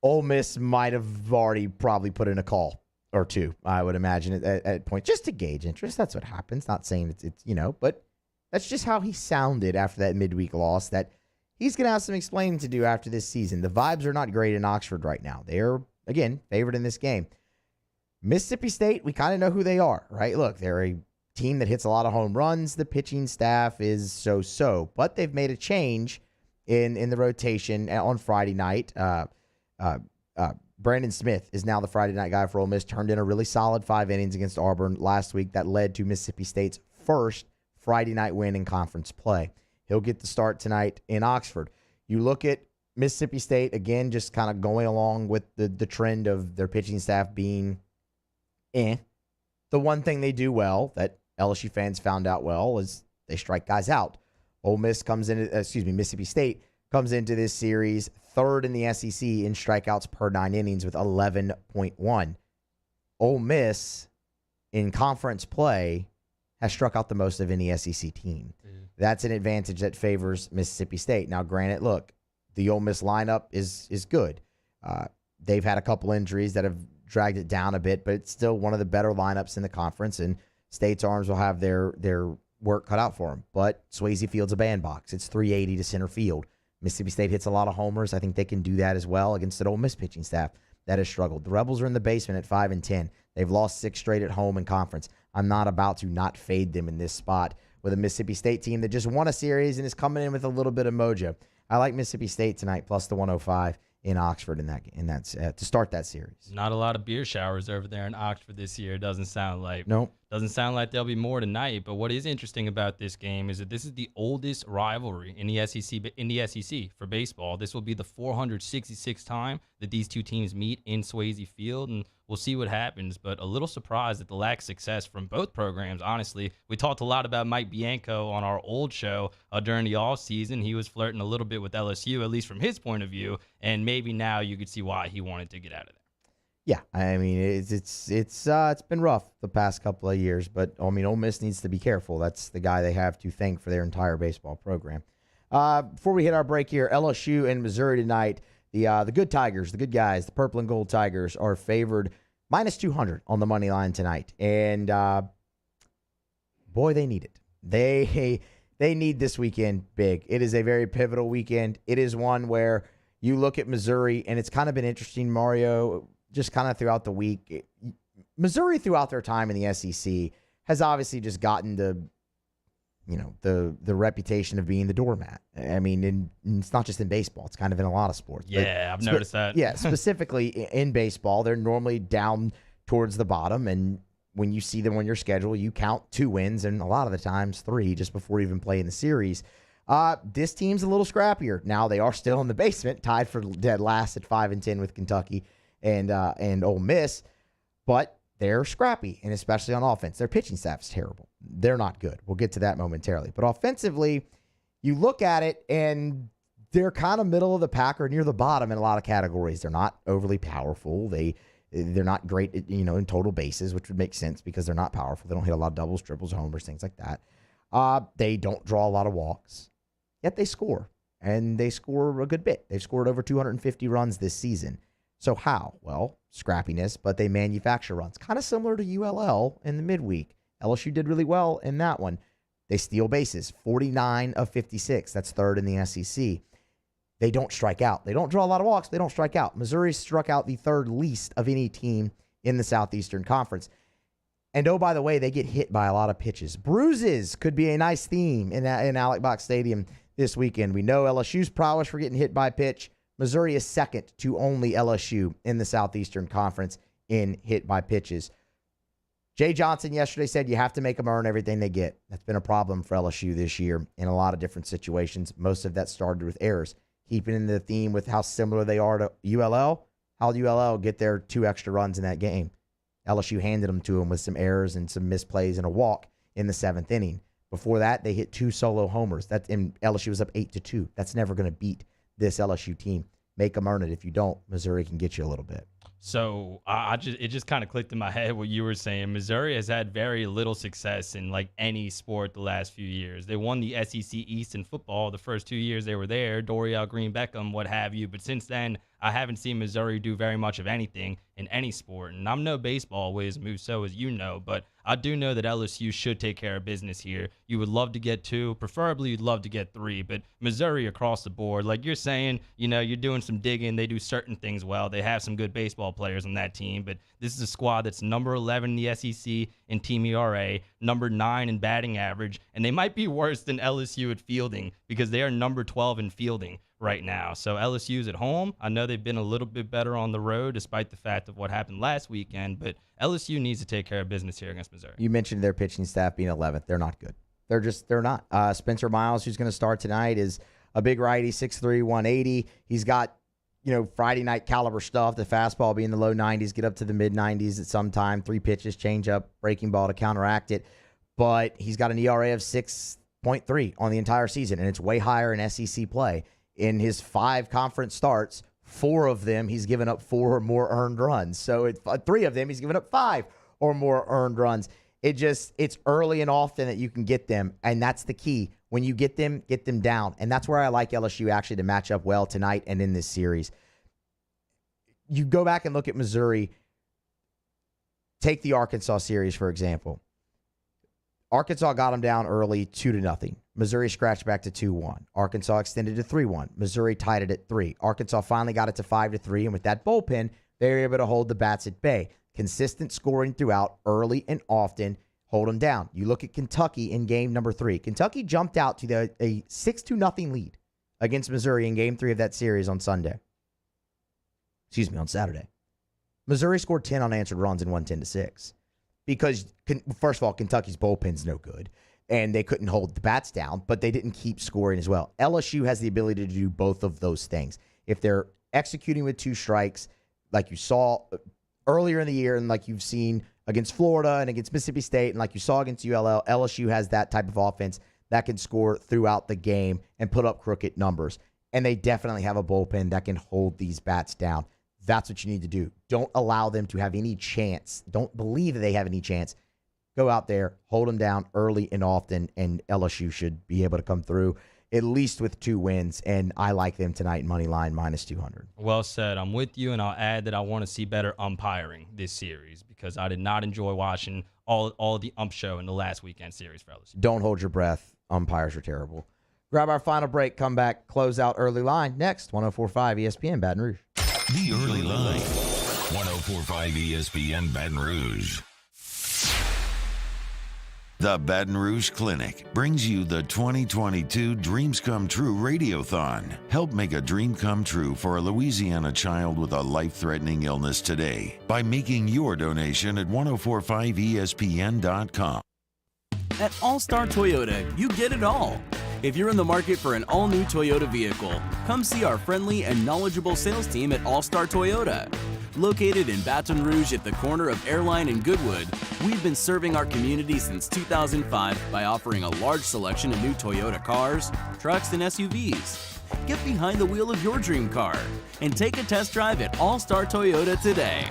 Ole Miss might have already probably put in a call or two, I would imagine, at point, just to gauge interest. That's what happens. Not saying it's but that's just how he sounded after that midweek loss, that he's going to have some explaining to do after this season. The vibes are not great in Oxford right now. They're, again, favored in this game. Mississippi State, we kind of know who they are, right? Look, they're a team that hits a lot of home runs. The pitching staff is so-so, but they've made a change in the rotation on Friday night. Brandon Smith is now the Friday night guy for Ole Miss. Turned in a really solid 5 innings against Auburn last week. That led to Mississippi State's first Friday night win in conference play. He'll get the start tonight in Oxford. You look at Mississippi State, again, just kind of going along with the trend of their pitching staff being The one thing they do well that LSU fans found out well is they strike guys out. Mississippi State comes into this series third in the SEC in strikeouts per 9 innings with 11.1. Ole Miss in conference play has struck out the most of any SEC team. That's an advantage that favors Mississippi State. Now, granted, look, the Ole Miss lineup is good. They've had a couple injuries that have dragged it down a bit, but it's still one of the better lineups in the conference, and State's arms will have their work cut out for them. But Swayze Field's a bandbox. It's 380 to center field. Mississippi State hits a lot of homers. I think they can do that as well against an Ole Miss pitching staff that has struggled. The Rebels are in the basement at 5-10. They've lost 6 straight at home in conference. I'm not about to not fade them in this spot with a Mississippi State team that just won a series and is coming in with a little bit of mojo. I like Mississippi State tonight plus the 105 in Oxford to start that series. Not a lot of beer showers over there in Oxford this year. Doesn't sound like. Nope. Doesn't sound like there'll be more tonight. But what is interesting about this game is that this is the oldest rivalry in the SEC for baseball. This will be the 466th time that these two teams meet in Swayze Field, and we'll see what happens. But a little surprised at the lack of success from both programs. Honestly, we talked a lot about Mike Bianco on our old show during the off season. He was flirting a little bit with LSU, at least from his point of view, and maybe now you could see why he wanted to get out of there. Yeah, I mean it's been rough the past couple of years, but I mean Ole Miss needs to be careful. That's the guy they have to thank for their entire baseball program. Before we hit our break here, LSU and Missouri tonight. The good Tigers, the good guys, the purple and gold Tigers are favored minus 200 on the money line tonight, and boy, they need it. They need this weekend big. It is a very pivotal weekend. It is one where you look at Missouri, and it's kind of been interesting, Mario. Just kind of throughout the week, Missouri throughout their time in the SEC has obviously just gotten the reputation of being the doormat. I mean, it's not just in baseball; it's kind of in a lot of sports. Yeah, I've noticed that. Yeah, specifically in baseball, they're normally down towards the bottom, and when you see them on your schedule, you count 2 wins and a lot of the times 3 just before even playing the series. This team's a little scrappier. Now they are still in the basement, tied for dead last at 5-10 with Kentucky and Ole Miss, but they're scrappy, and especially on offense. Their pitching staff's terrible. They're not good. We'll get to that momentarily. But offensively, you look at it, and they're kind of middle of the pack or near the bottom in a lot of categories. They're not overly powerful. They're not great, in total bases, which would make sense because they're not powerful. They don't hit a lot of doubles, triples, homers, things like that. They don't draw a lot of walks, yet they score, and they score a good bit. They've scored over 250 runs this season. So how? Well, scrappiness, but they manufacture runs. Kind of similar to ULL in the midweek. LSU did really well in that one. They steal bases, 49 of 56. That's third in the SEC. They don't strike out. They don't draw a lot of walks. They don't strike out. Missouri struck out the third least of any team in the Southeastern Conference. And oh, by the way, they get hit by a lot of pitches. Bruises could be a nice theme in Alex Box Stadium this weekend. We know LSU's prowess for getting hit by pitch. Missouri is second to only LSU in the Southeastern Conference in hit by pitches. Jay Johnson yesterday said you have to make them earn everything they get. That's been a problem for LSU this year in a lot of different situations. Most of that started with errors. Keeping in the theme with how similar they are to ULL, how did ULL get their 2 extra runs in that game? LSU handed them to them with some errors and some misplays and a walk in the 7th inning. Before that, they hit 2 solo homers. And LSU was up 8-2. That's never going to beat this LSU team. Make them earn it. If you don't, Missouri can get you a little bit. So it just kind of clicked in my head what you were saying. Missouri has had very little success in like any sport the last few years. They won the SEC East in football the first 2 years they were there, Dorial Green Beckham, what have you. But since then, I haven't seen Missouri do very much of anything in any sport. And I'm no baseball whiz, Musso, as you know, but I do know that LSU should take care of business here. You would love to get 2, preferably you'd love to get 3, but Missouri across the board, like you're saying, you're doing some digging. They do certain things well. They have some good baseball players on that team, but this is a squad that's number 11 in the SEC in team ERA, number 9 in batting average, and they might be worse than LSU at fielding because they are number 12 in fielding right now. So LSU's at home. I know they've been a little bit better on the road despite the fact of what happened last weekend, but LSU needs to take care of business here against Missouri. You mentioned their pitching staff being 11th. They're not good. They're not. Spencer Miles, who's going to start tonight, is a big righty, 6'3", 180. He's got, Friday night caliber stuff. The fastball be in the low 90s, get up to the mid 90s at some time. 3 pitches, change up, breaking ball to counteract it. But he's got an ERA of 6.3 on the entire season, and it's way higher in SEC play. In his 5 conference starts, 4 of them he's given up 4 or more earned runs. So 3 of them he's given up 5 or more earned runs. It's early and often that you can get them, and that's the key. When you get them down. And that's where I like LSU actually to match up well tonight and in this series. You go back and look at Missouri. Take the Arkansas series, for example. Arkansas got them down early 2-0. Missouri scratched back to 2-1. Arkansas extended to 3-1. Missouri tied it at 3. Arkansas finally got it to 5-3, and with that bullpen, they were able to hold the bats at bay. Consistent scoring throughout, early and often, hold them down. You look at Kentucky in game number 3. Kentucky jumped out to a 6-0 lead against Missouri in game 3 of that series on Saturday. Missouri scored 10 unanswered runs and won 10-6. Because, first of all, Kentucky's bullpen's no good, and they couldn't hold the bats down, but they didn't keep scoring as well. LSU has the ability to do both of those things. If they're executing with 2 strikes, like you saw earlier in the year and like you've seen against Florida and against Mississippi State and like you saw against ULL, LSU has that type of offense that can score throughout the game and put up crooked numbers. And they definitely have a bullpen that can hold these bats down. That's what you need to do. Don't allow them to have any chance. Don't believe that they have any chance. Go out there, hold them down early and often, and LSU should be able to come through at least with 2 wins, and I like them tonight in money line -200. Well said. I'm with you, and I'll add that I want to see better umpiring this series because I did not enjoy watching all the ump show in the last weekend series for LSU. Don't hold your breath. Umpires are terrible. Grab our final break, come back, close out early line. Next, 104.5 ESPN Baton Rouge. The Early Line, 104.5 ESPN Baton Rouge. The Baton Rouge Clinic brings you the 2022 Dreams Come True Radiothon. Help make a dream come true for a Louisiana child with a life-threatening illness today by making your donation at 1045ESPN.com. At All-Star Toyota, you get it all. If you're in the market for an all-new Toyota vehicle, come see our friendly and knowledgeable sales team at All-Star Toyota. Located in Baton Rouge at the corner of Airline and Goodwood, we've been serving our community since 2005 by offering a large selection of new Toyota cars, trucks, and SUVs. Get behind the wheel of your dream car and take a test drive at All-Star Toyota today.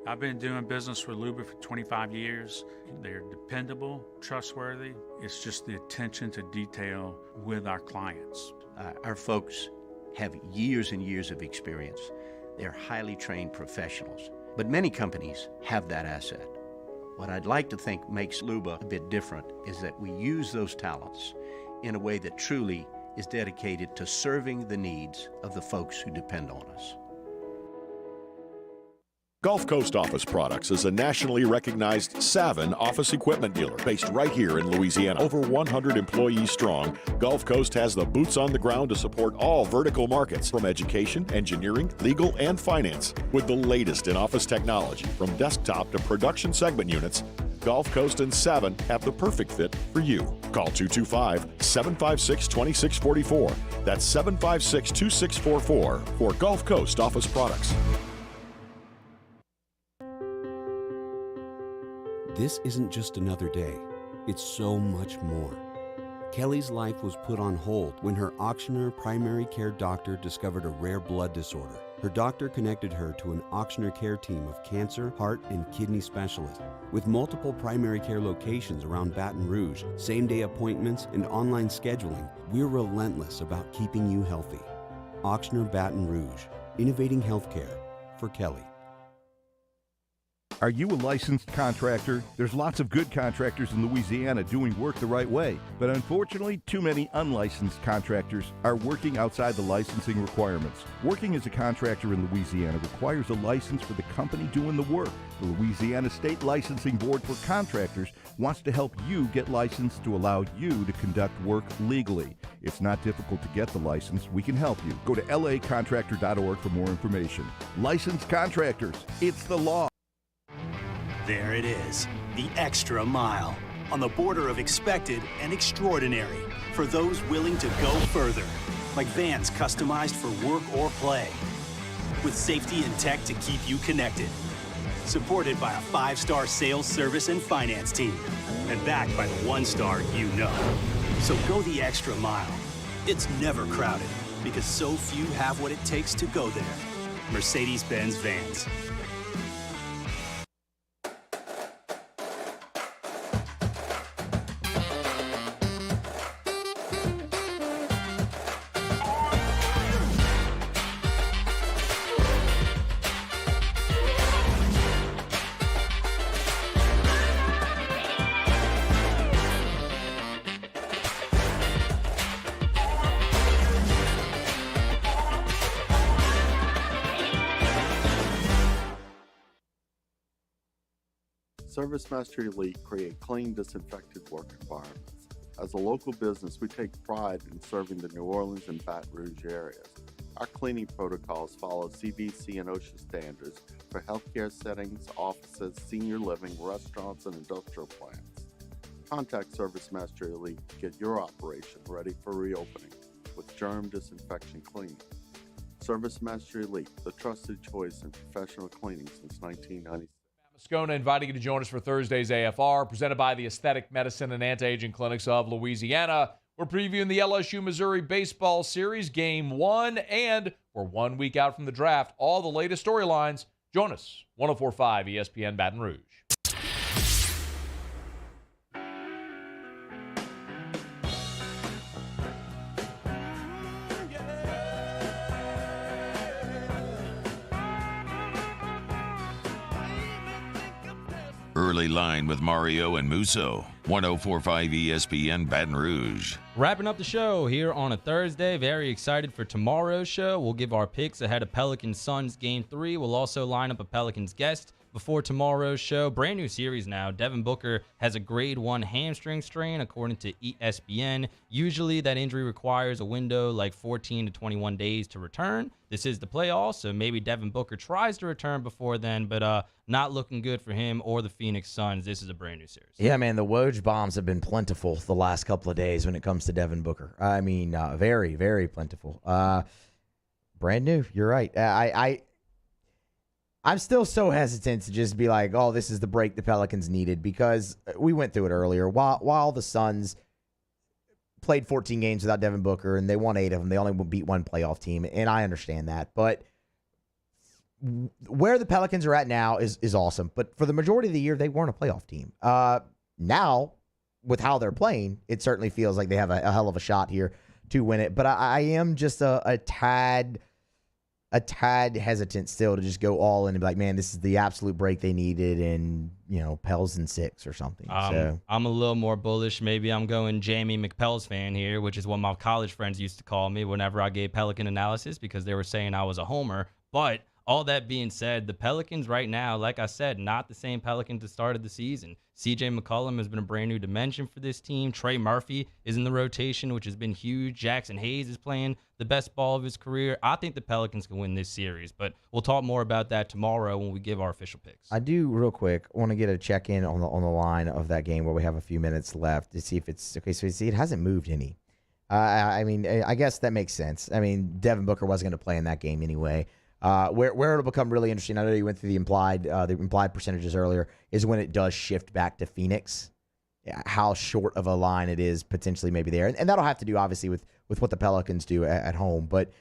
I've been doing business with Luba for 25 years. They're dependable, trustworthy. It's just the attention to detail with our clients. Our folks have years and years of experience. They're highly trained professionals, but many companies have that asset. What I'd like to think makes Luba a bit different is that we use those talents in a way that truly is dedicated to serving the needs of the folks who depend on us. Gulf Coast Office Products is a nationally recognized Savin office equipment dealer based right here in Louisiana. Over 100 employees strong, Gulf Coast has the boots on the ground to support all vertical markets, from education, engineering, legal, and finance. With the latest in office technology, from desktop to production segment units, Gulf Coast and Savin have the perfect fit for you. Call 225-756-2644. That's 756-2644 for Gulf Coast Office Products. This isn't just another day. It's so much more. Kelly's life was put on hold when her auctioneer primary care doctor discovered a rare blood disorder. Her doctor connected her to an auctioneer care team of cancer, heart, and kidney specialists. With multiple primary care locations around Baton Rouge, same-day appointments, and online scheduling, we're relentless about keeping you healthy. Auctioneer Baton Rouge, innovating healthcare for Kelly. Are you a licensed contractor? There's lots of good contractors in Louisiana doing work the right way, but unfortunately, too many unlicensed contractors are working outside the licensing requirements. Working as a contractor in Louisiana requires a license for the company doing the work. The Louisiana State Licensing Board for Contractors wants to help you get licensed to allow you to conduct work legally. It's not difficult to get the license. We can help you. Go to lacontractor.org for more information. Licensed contractors, it's the law. There it is, the extra mile, on the border of expected and extraordinary for those willing to go further, like vans customized for work or play, with safety and tech to keep you connected. Supported by a 5-star sales, service, and finance team, and backed by the 1-star you know. So go the extra mile. It's never crowded, because so few have what it takes to go there. Mercedes-Benz Vans. ServiceMaster Elite create clean, disinfected work environments. As a local business, we take pride in serving the New Orleans and Baton Rouge areas. Our cleaning protocols follow CDC and OSHA standards for healthcare settings, offices, senior living, restaurants, and industrial plants. Contact ServiceMaster Elite to get your operation ready for reopening with germ disinfection cleaning. ServiceMaster Elite, the trusted choice in professional cleaning since 1996. Moscona inviting you to join us for Thursday's AFR, presented by the Aesthetic Medicine and Anti-Aging Clinics of Louisiana. We're previewing the LSU-Missouri Baseball Series, Game 1, and we're 1 week out from the draft. All the latest storylines. Join us, 104.5 ESPN Baton Rouge. Early Line with Mario and Musso. 104.5 ESPN Baton Rouge. Wrapping up the show here on a Thursday. Very excited for tomorrow's show. We'll give our picks ahead of Pelicans Suns Game 3. We'll also line up a Pelicans guest before tomorrow's show. Brand new series now. Devin Booker has a grade 1 hamstring strain, according to ESPN. Usually that injury requires a window like 14 to 21 days to return. This is the playoffs, so maybe Devin Booker tries to return before then, but not looking good for him or the Phoenix Suns. This is a brand new series. Yeah, man, the Woj bombs have been plentiful the last couple of days when it comes to Devin Booker. I mean, very, very plentiful. Brand new. You're right. I'm still so hesitant to just be like, oh, this is the break the Pelicans needed, because we went through it earlier. While the Suns played 14 games without Devin Booker and they won 8 of them, they only beat one playoff team, and I understand that. But where the Pelicans are at now is awesome. But for the majority of the year, they weren't a playoff team. Now, with how they're playing, it certainly feels like they have a hell of a shot here to win it. But I am just a tad hesitant still to just go all in and be like, man, this is the absolute break they needed, and, Pels in 6 or something. So I'm a little more bullish. Maybe I'm going Jamie McPels fan here, which is what my college friends used to call me whenever I gave Pelican analysis, because they were saying I was a homer. But all that being said, the Pelicans right now, like I said, not the same Pelicans that started the season. CJ McCollum has been a brand new dimension for this team. Trey Murphy is in the rotation, which has been huge. Jackson Hayes is playing the best ball of his career. I think the Pelicans can win this series, but we'll talk more about that tomorrow when we give our official picks. I do, real quick, want to get a check-in on the line of that game where we have a few minutes left to see if it's okay. So it hasn't moved any. I mean, I guess that makes sense. I mean, Devin Booker wasn't going to play in that game anyway. Where it'll become really interesting, I know you went through the implied percentages earlier, is when it does shift back to Phoenix, how short of a line it is potentially maybe there. And that'll have to do, obviously, with what the Pelicans do at home. But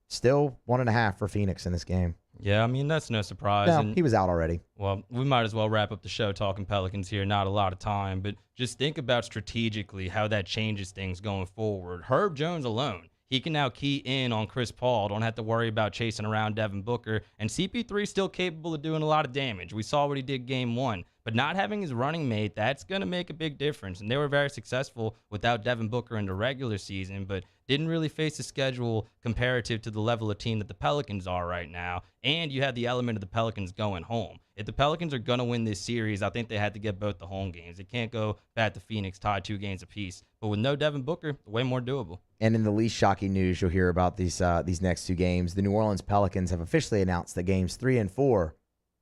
still 1.5 for Phoenix in this game. Yeah, I mean, that's no surprise. No, he was out already. Well, we might as well wrap up the show talking Pelicans here. Not a lot of time, but just think about strategically how that changes things going forward. Herb Jones alone, he can now key in on Chris Paul. Don't have to worry about chasing around Devin Booker. And CP3 is still capable of doing a lot of damage. We saw what he did game 1. But not having his running mate, that's going to make a big difference. And they were very successful without Devin Booker in the regular season, but didn't really face a schedule comparative to the level of team that the Pelicans are right now. And you had the element of the Pelicans going home. If the Pelicans are going to win this series, I think they had to get both the home games. They can't go back to Phoenix, tie 2 games apiece. But with no Devin Booker, way more doable. And in the least shocking news you'll hear about these next 2 games, the New Orleans Pelicans have officially announced that games 3 and 4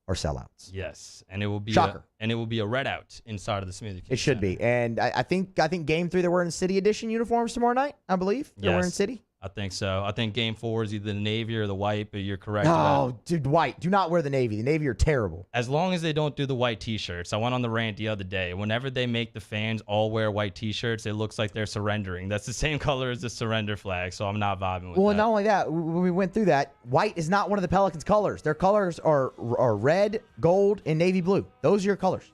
are sellouts. Yes, and it will be Shocker. a red out inside of the Smoothie King It should Center. be. And I think Game 3, they're wearing City Edition uniforms tomorrow night, I believe. They're wearing City. I think so. I think Game 4 is either the navy or the white, but you're correct. No, dude, white. Do not wear the navy. The navy are terrible. As long as they don't do the white T-shirts. I went on the rant the other day. Whenever they make the fans all wear white T-shirts, it looks like they're surrendering. That's the same color as the surrender flag, so I'm not vibing with Well, that. not only that, when we went through that, white is not one of the Pelicans' colors. Their colors are red, gold, and navy blue. Those are your colors.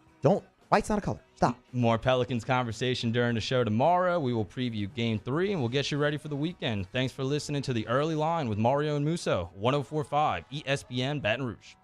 White's not a color. Stop. More Pelicans conversation during the show tomorrow. We will preview Game 3, and we'll get you ready for the weekend. Thanks for listening to The Early Line with Mario and Musso, 104.5 ESPN Baton Rouge.